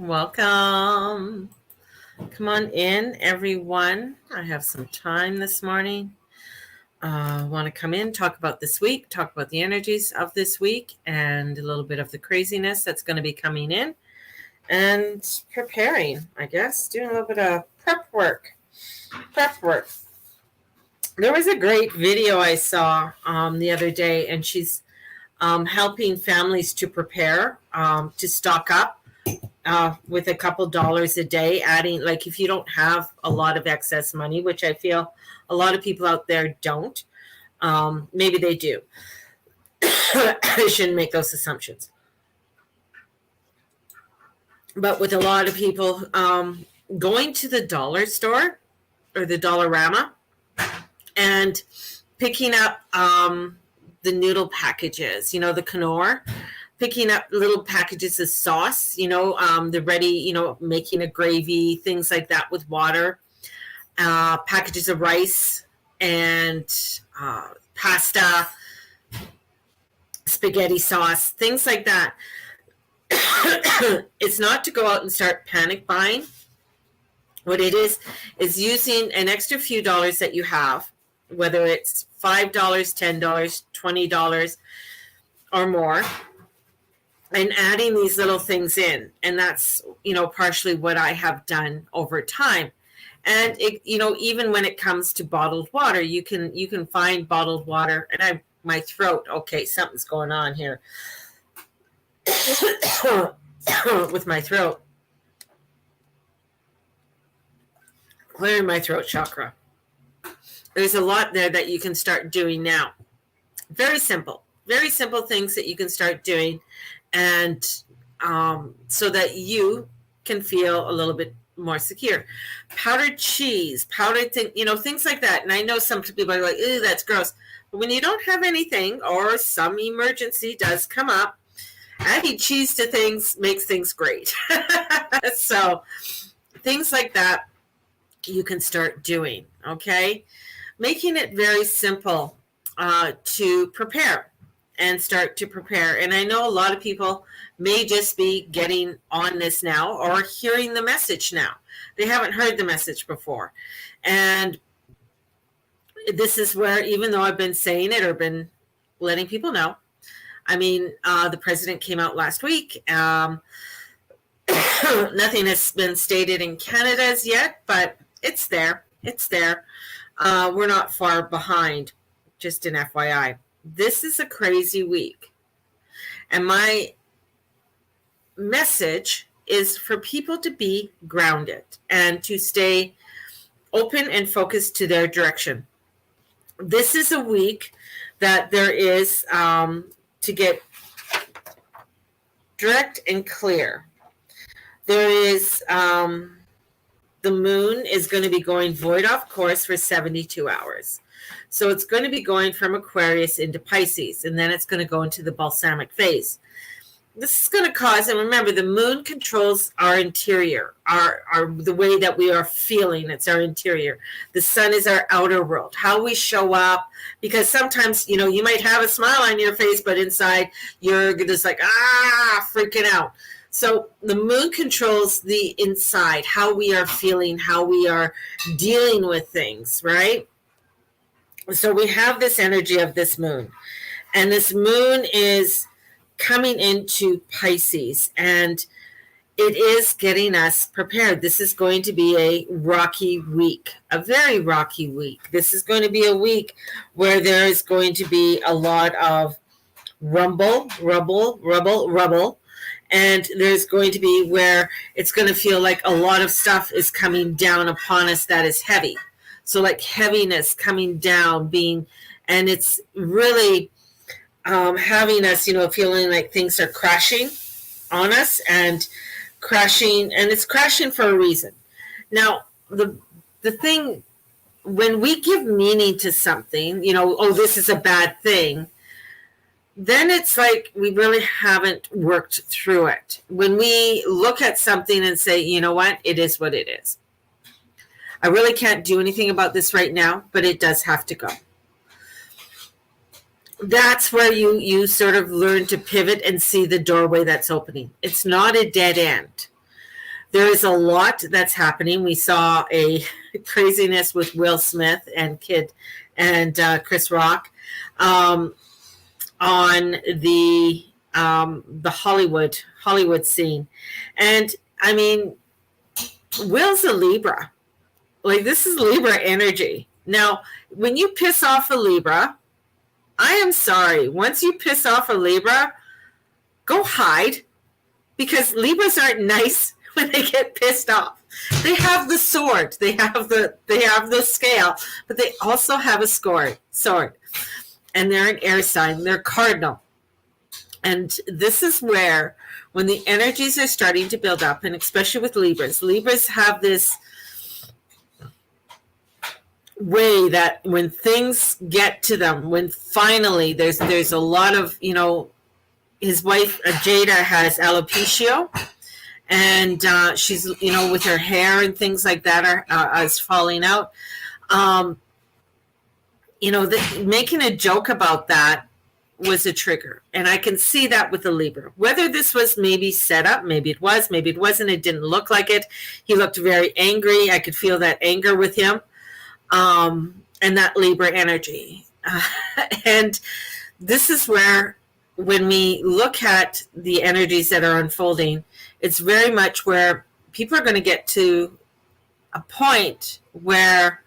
Welcome. Come on in, everyone. I have some time this morning. Want to come in, talk about this week, talk about the energies of this week, and a little bit of the craziness that's going to be coming in, and preparing, I guess, doing a little bit of prep work. There was a great video I saw the other day, and she's helping families to prepare to stock up with a couple dollars a day, adding, like, if you don't have a lot of excess money, which I feel a lot of people out there don't, maybe they do. I shouldn't make those assumptions. But with a lot of people going to the dollar store or the Dollarama and picking up the noodle packages, the Knorr, picking up little packages of sauce, the ready, making a gravy, things like that with water, packages of rice and pasta, spaghetti sauce, things like that. It's not to go out and start panic buying. What it is using an extra few dollars that you have, whether it's $5, $10, $20 or more, and adding these little things in. And that's, partially what I have done over time. And it, even when it comes to bottled water, you can find bottled water. And my throat, okay, something's going on here with my throat. Clearing my throat chakra. There's a lot there that you can start doing now. Very simple things that you can start doing, and so that you can feel a little bit more secure. Powdered cheese, things like that. And I know some people are like, "Ew, that's gross." But when you don't have anything, or some emergency does come up, adding cheese to things makes things great. So things like that you can start doing, okay? Making it very simple to prepare and start to prepare. And I know a lot of people may just be getting on this now or hearing the message now. They haven't heard the message before. And this is where, even though I've been saying it or been letting people know, the president came out last week. Nothing has been stated in Canada as yet, but it's there. We're not far behind, just an FYI. This is a crazy week. And my message is for people to be grounded and to stay open and focused to their direction. This is a week that there is to get direct and clear. There is the moon is going to be going void off course for 72 hours. So it's going to be going from Aquarius into Pisces, and then it's going to go into the balsamic phase. This is going to cause, and remember, the moon controls our interior, the way that we are feeling. It's our interior. The sun is our outer world, how we show up, because sometimes, you might have a smile on your face, but inside you're just like, freaking out. So the moon controls the inside, how we are feeling, how we are dealing with things, right? So we have this energy of this moon. And this moon is coming into Pisces. And it is getting us prepared. This is going to be a rocky week, a very rocky week. This is going to be a week where there is going to be a lot of rubble. And there's going to be where it's going to feel like a lot of stuff is coming down upon us that is heavy. So like heaviness coming down, and it's really having us, feeling like things are crashing on us and it's crashing for a reason. Now, the thing, when we give meaning to something, this is a bad thing, then it's like we really haven't worked through it. When we look at something and say, you know what, it is what it is. I really can't do anything about this right now, but it does have to go. That's where you sort of learn to pivot and see the doorway that's opening. It's not a dead end. There is a lot that's happening. We saw a craziness with Will Smith and Chris Rock on the Hollywood scene, and I mean, Will's a Libra. Like, this is Libra energy. Now, when you piss off a Libra, I am sorry. Once you piss off a Libra, go hide, because Libras aren't nice when they get pissed off. They have the sword, they have the scale, but they also have a sword. And they're an air sign, they're cardinal. And this is where, when the energies are starting to build up, and especially with Libras have this way that when things get to them, when finally there's a lot of, his wife Jada has alopecia, and she's, with her hair and things like that is falling out. Making a joke about that was a trigger, and I can see that with the Libra. Whether this was maybe set up, maybe it was, maybe it wasn't. It didn't look like it. He looked very angry. I could feel that anger with him, and that Libra energy. And this is where, when we look at the energies that are unfolding, it's very much where people are going to get to a point where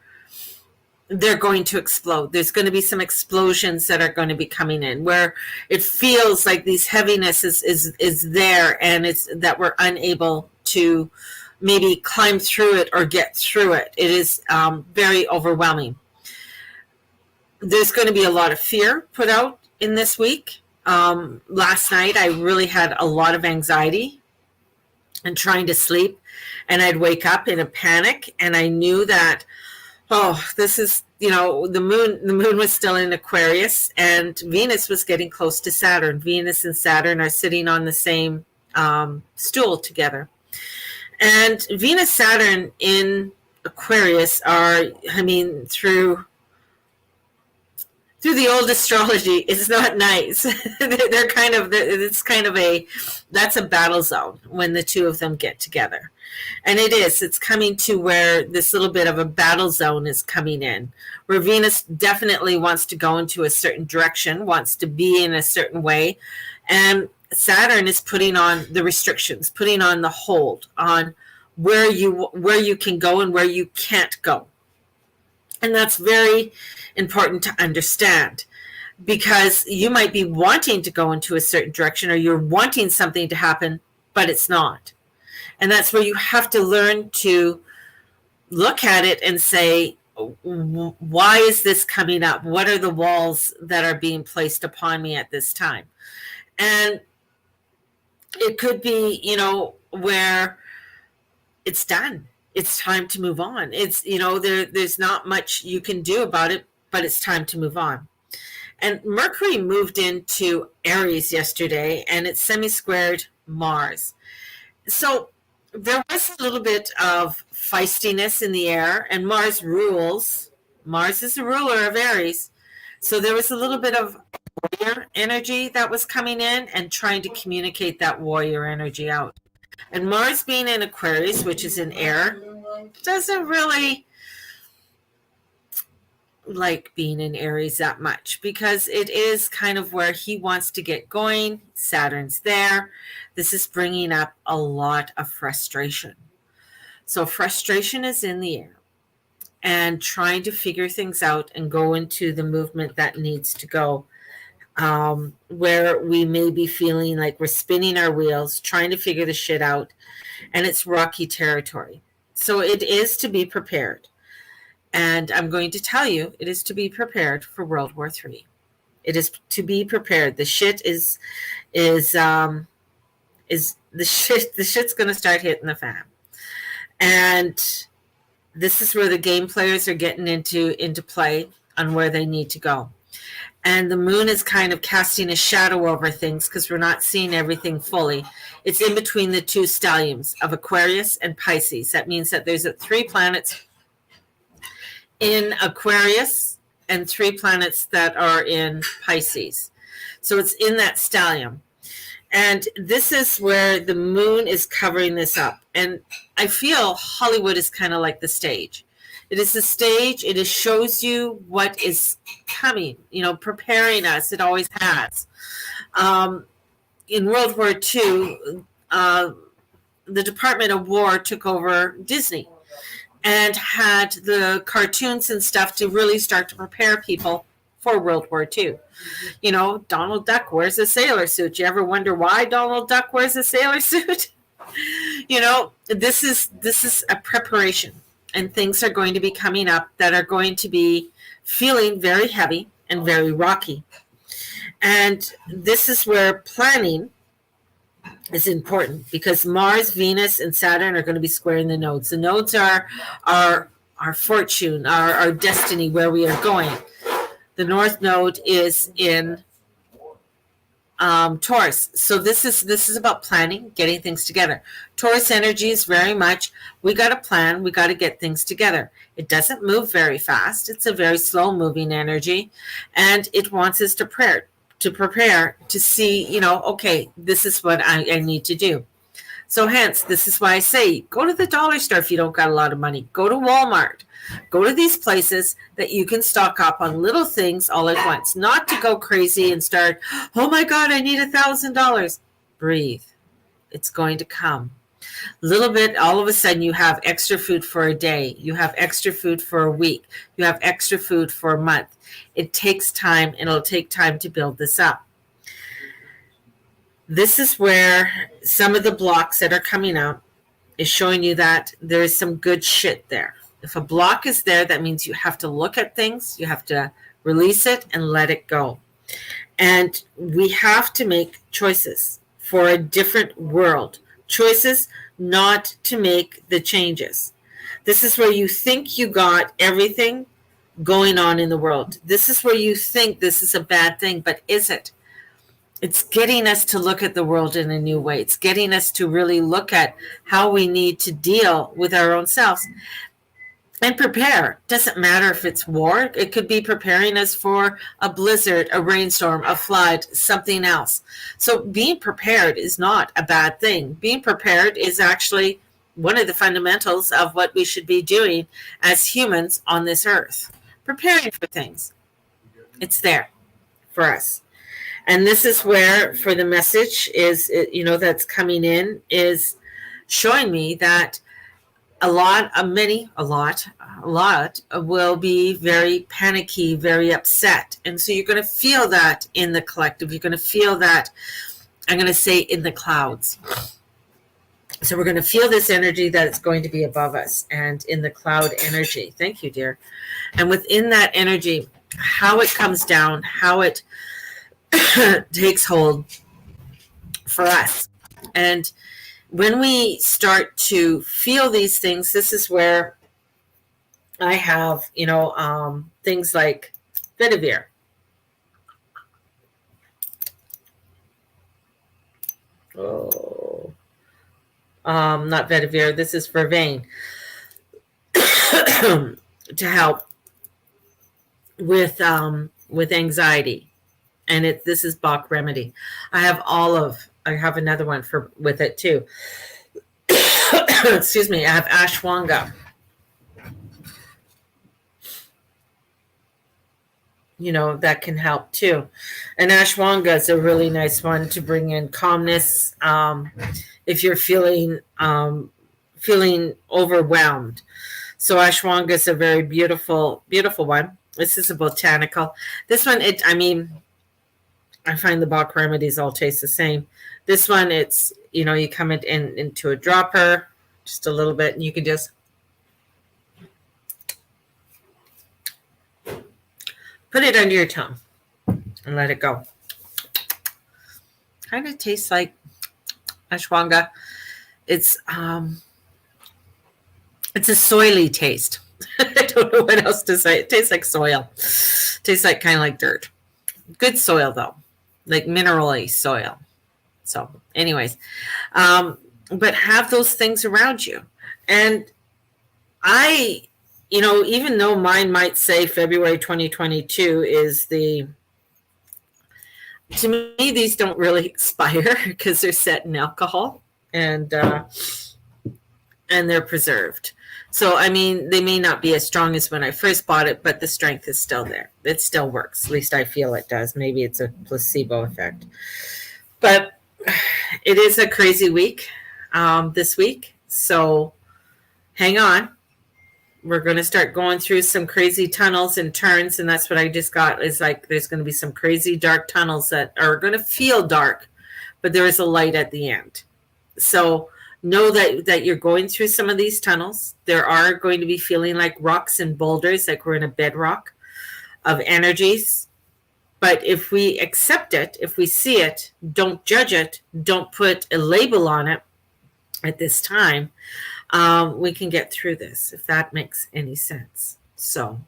they're going to explode. There's going to be some explosions that are going to be coming in, where it feels like these heaviness is there, and it's that we're unable to maybe climb through it or get through it. It is very overwhelming. There's going to be a lot of fear put out in this week. Last night, I really had a lot of anxiety and trying to sleep, and I'd wake up in a panic, and I knew that, this is, the moon was still in Aquarius, and Venus was getting close to Saturn. Venus and Saturn are sitting on the same stool together. And Venus, Saturn in Aquarius are, through the old astrology, it's not nice. That's a battle zone when the two of them get together. And it's coming to where this little bit of a battle zone is coming in, where Venus definitely wants to go into a certain direction, wants to be in a certain way. And Saturn is putting on the restrictions, putting on the hold on where you can go and where you can't go. And that's very important to understand, because you might be wanting to go into a certain direction, or you're wanting something to happen, but it's not. And that's where you have to learn to look at it and say, why is this coming up? What are the walls that are being placed upon me at this time? And it could be, where it's done. It's time to move on. It's, there's not much you can do about it, but it's time to move on. And Mercury moved into Aries yesterday, and it semi-squared Mars. So there was a little bit of feistiness in the air, and Mars rules. Mars is the ruler of Aries. So there was a little bit of warrior energy that was coming in and trying to communicate that warrior energy out. And Mars being in Aquarius, which is in air, doesn't really like being in Aries that much, because it is kind of where he wants to get going. Saturn's there. This is bringing up a lot of frustration. So frustration is in the air, and trying to figure things out and go into the movement that needs to go, where we may be feeling like we're spinning our wheels, trying to figure the shit out, and it's rocky territory. So it is to be prepared. And I'm going to tell you, it is to be prepared for World War III. It is to be prepared. The shit's going to start hitting the fan. And this is where the game players are getting into play on where they need to go. And the moon is kind of casting a shadow over things, because we're not seeing everything fully. It's in between the two stelliums of Aquarius and Pisces. That means that there's 3 planets in Aquarius and 3 planets that are in Pisces. So it's in that stellium. And this is where the moon is covering this up. And I feel Hollywood is kind of like the stage. It is the stage. It is shows you what is coming, preparing us. It always has. In World War II, the Department of War took over Disney and had the cartoons and stuff to really start to prepare people for World War II. Donald Duck wears a sailor suit. You ever wonder why Donald Duck wears a sailor suit? This is a preparation, and things are going to be coming up that are going to be feeling very heavy and very rocky. And this is where planning is important, because Mars, Venus, and Saturn are going to be squaring the nodes. The nodes are our fortune, our destiny, where we are going. The North Node is in Taurus. So this is about planning, getting things together. Taurus energy is very much, we got to plan, we got to get things together. It doesn't move very fast. It's a very slow moving energy, and it wants us to prepare to see, okay, this is what I need to do. So hence, this is why I say, go to the dollar store if you don't got a lot of money. Go to Walmart. Go to these places that you can stock up on little things all at once. Not to go crazy and start, oh my God, I need $1,000. Breathe. It's going to come. Little bit, all of a sudden you have extra food for a day. You have extra food for a week. You have extra food for a month. It takes time, and it'll take time to build this up. This is where some of the blocks that are coming out is showing you that there is some good shit there. If a block is there, that means you have to look at things, you have to release it and let it go. And we have to make choices for a different world. Choices not to make the changes. This is where you think you got everything going on in the world. This is where you think this is a bad thing, but is it? It's getting us to look at the world in a new way. It's getting us to really look at how we need to deal with our own selves and prepare. Doesn't matter if it's war. It could be preparing us for a blizzard, a rainstorm, a flood, something else. So being prepared is not a bad thing. Being prepared is actually one of the fundamentals of what we should be doing as humans on this earth. Preparing for things. It's there for us. And this is where, for the message is, that's coming in, is showing me that a lot will be very panicky, very upset. And so you're going to feel that in the collective. You're going to feel that, I'm going to say, in the clouds. So we're going to feel this energy that is going to be above us and in the cloud energy. Thank you, dear. And within that energy, how it comes down, how it takes hold for us. And when we start to feel these things, this is where I have, things like Vetiver. Not Vetiver. This is Vervain to help with anxiety. And this is Bach Remedy. I have another one with it too. Excuse me. I have Ashwanga. That can help too. And Ashwanga is a really nice one to bring in calmness. If you're feeling overwhelmed. So Ashwanga is a very beautiful, beautiful one. This is a botanical. This one, I find the Bach remedies all taste the same. This one, it's, you come into a dropper, just a little bit, and you can just put it under your tongue and let it go. Kind of tastes like Ashwanga. It's a soily taste. I don't know what else to say. It tastes like soil. It tastes like kind of like dirt. Good soil though. Like minerally soil. So anyways, but have those things around you. And even though mine might say February 2022 is To me, these don't really expire because they're set in alcohol and they're preserved. So, I mean, they may not be as strong as when I first bought it, but the strength is still there. It still works. At least I feel it does. Maybe it's a placebo effect. But it is a crazy week this week. So hang on. We're going to start going through some crazy tunnels and turns. And that's what I just got is like there's going to be some crazy dark tunnels that are going to feel dark, but there is a light at the end. So know that you're going through some of these tunnels. There are going to be feeling like rocks and boulders, like we're in a bedrock of energies. But if we accept it, if we see it, don't judge it, don't put a label on it at this time, we can get through this, if that makes any sense. So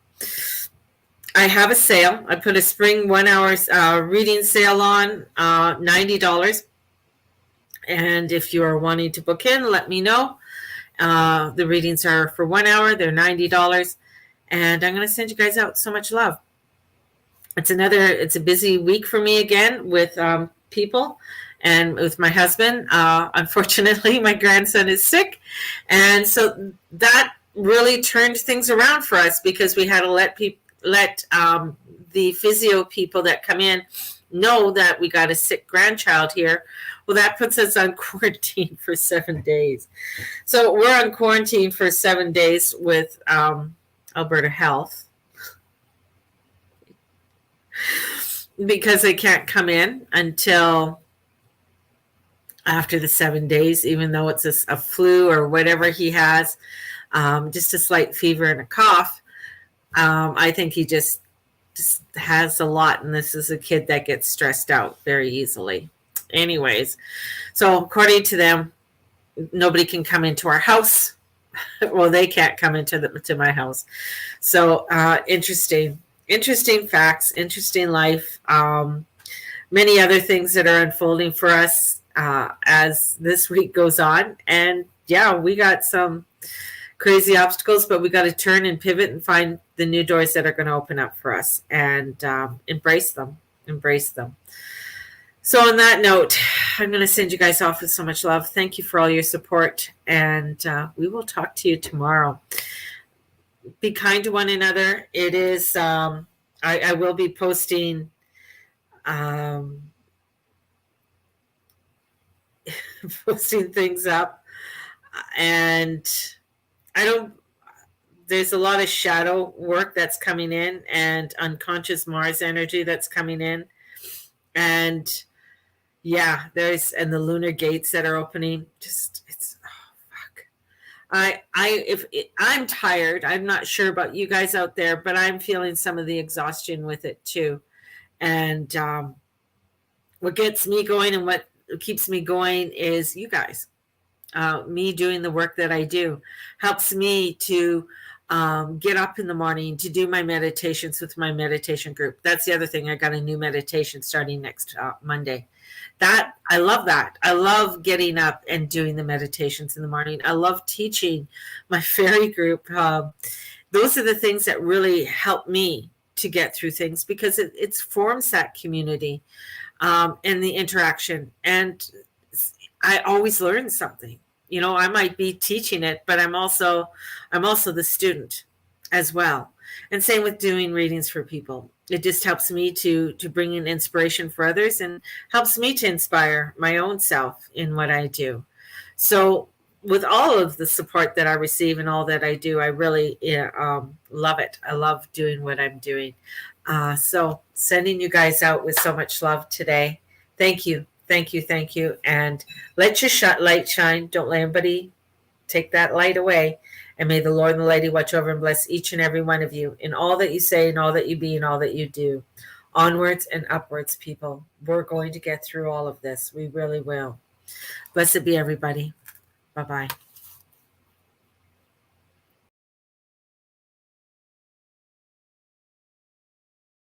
I have a sale. I put a spring 1 hour reading sale on, $90. And if you are wanting to book in, let me know. The readings are for 1 hour. They're $90. And I'm going to send you guys out so much love. It's a busy week for me again with people and with my husband. Unfortunately, my grandson is sick. And so that really turned things around for us because we had to let the physio people that come in know that we got a sick grandchild here. Well, that puts us on quarantine for 7 days. So we're on quarantine for 7 days with Alberta Health because they can't come in until after the 7 days, even though it's a flu or whatever he has, just a slight fever and a cough. I think he just has a lot, and this is a kid that gets stressed out very easily. Anyways, so according to them, nobody can come into our house. Well, they can't come to my house. So interesting facts, interesting life. Many other things that are unfolding for us as this week goes on. And yeah, we got some crazy obstacles, but we got to turn and pivot and find the new doors that are going to open up for us and embrace them. So on that note, I'm going to send you guys off with so much love. Thank you for all your support, and we will talk to you tomorrow. Be kind to one another. It is, I will be posting posting things up, and there's a lot of shadow work that's coming in and unconscious Mars energy that's coming in. And yeah, and the lunar gates that are opening. I'm tired. I'm not sure about you guys out there, but I'm feeling some of the exhaustion with it too. And what gets me going and what keeps me going is you guys. Me doing the work that I do helps me to get up in the morning to do my meditations with my meditation group. That's the other thing. I got a new meditation starting next Monday. I love that. I love getting up and doing the meditations in the morning. I love teaching my fairy group. Those are the things that really help me to get through things because it forms that community and the interaction. And I always learn something. You know, I might be teaching it, but I'm also the student as well. And same with doing readings for people. It just helps me to bring in inspiration for others and helps me to inspire my own self in what I do. So with all of the support that I receive and all that I do, I really love it. I love doing what I'm doing. So sending you guys out with so much love today. Thank you. Thank you. Thank you. And let your light shine. Don't let anybody take that light away. And may the Lord and the Lady watch over and bless each and every one of you in all that you say and all that you be and all that you do. Onwards and upwards, people. We're going to get through all of this. We really will. Blessed be everybody. Bye-bye.